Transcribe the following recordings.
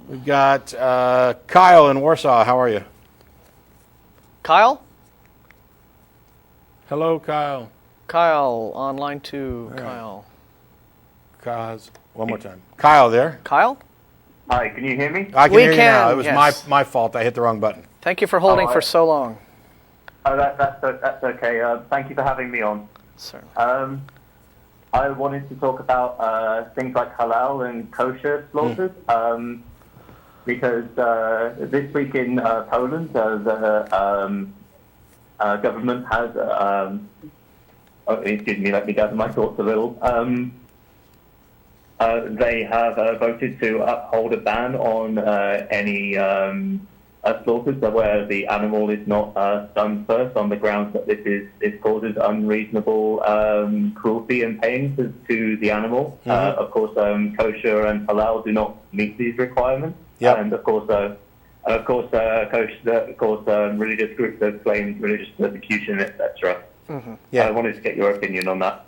We've got Kyle in Warsaw. How are you? Kyle? Hello, Kyle. Kyle, on line 2. Kyle. One more time. Kyle there. Kyle? Hi, can you hear me? I can We hear you can, now. It was yes. my fault. I hit the wrong button. Thank you for holding for so long. Oh, that's okay. Thank you for having me on. Sir. I wanted to talk about things like halal and kosher slaughters, because this week in Poland, the government has, excuse me, let me gather my thoughts a little. They have voted to uphold a ban on any slaughters where the animal is not stunned first, on the grounds that this causes unreasonable cruelty and pain to the animal. Of course, kosher and halal do not meet these requirements, and of course, religious groups have claimed religious persecution, etc. I wanted to get your opinion on that.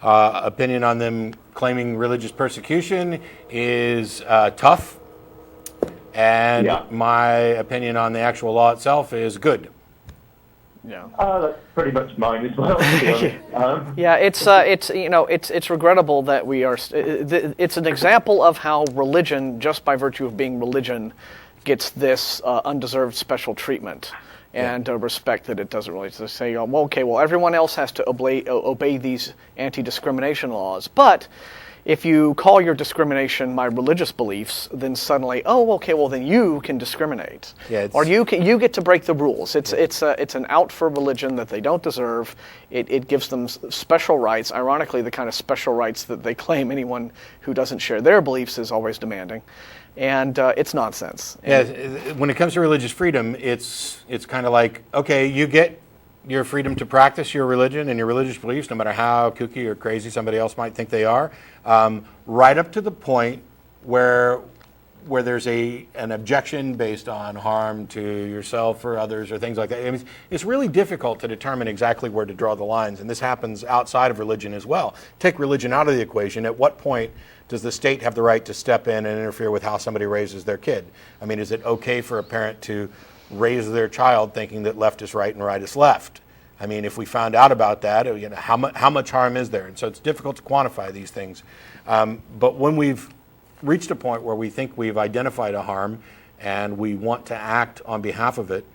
Opinion on them claiming religious persecution is tough, and my opinion on the actual law itself is good. Yeah. That's pretty much mine as well, to be honest. Yeah, it's regrettable that we are. It's an example of how religion, just by virtue of being religion, gets this undeserved special treatment and respect that it doesn't really. To say, well, okay, well, everyone else has to obey these anti-discrimination laws, but if you call your discrimination my religious beliefs, then suddenly, oh, okay, well, then you can discriminate, or you get to break the rules. It's an out for religion that they don't deserve. It gives them special rights. Ironically, the kind of special rights that they claim anyone who doesn't share their beliefs is always demanding, and it's nonsense. When it comes to religious freedom, it's kind of like, okay, you get your freedom to practice your religion and your religious beliefs, no matter how kooky or crazy somebody else might think they are, right up to the point where there's an objection based on harm to yourself or others or things like that. I mean, it's really difficult to determine exactly where to draw the lines, and this happens outside of religion as well. Take religion out of the equation. At what point does the state have the right to step in and interfere with how somebody raises their kid? I mean, is it okay for a parent to raise their child thinking that left is right and right is left? I mean, if we found out about that, how much harm is there? And so it's difficult to quantify these things. But when we've reached a point where we think we've identified a harm and we want to act on behalf of it,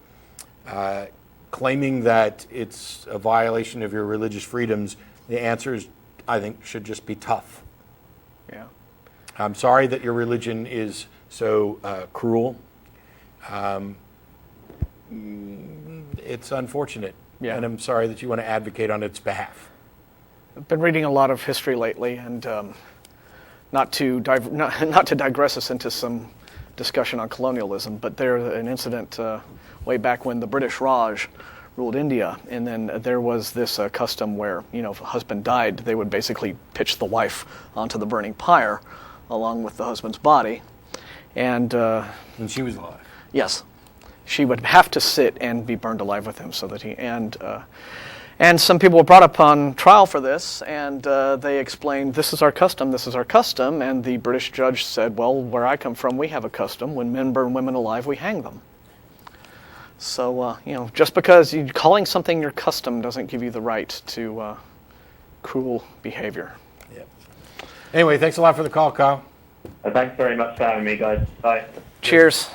claiming that it's a violation of your religious freedoms, the answers, I think, should just be tough. Yeah. I'm sorry that your religion is so cruel. It's unfortunate, and I'm sorry that you want to advocate on its behalf. I've been reading a lot of history lately, and not to digress us into some discussion on colonialism, but there's an incident way back when the British Raj ruled India, and then there was this custom where, if a husband died, they would basically pitch the wife onto the burning pyre along with the husband's body, and she was alive. Yes. She would have to sit and be burned alive with him, so that and some people were brought up on trial for this, and they explained, this is our custom, and the British judge said, well, where I come from, we have a custom. When men burn women alive, we hang them. So, just because calling something your custom doesn't give you the right to cruel behavior. Yep. Anyway, thanks a lot for the call, Kyle. Thanks very much for having me, guys. Bye. Cheers.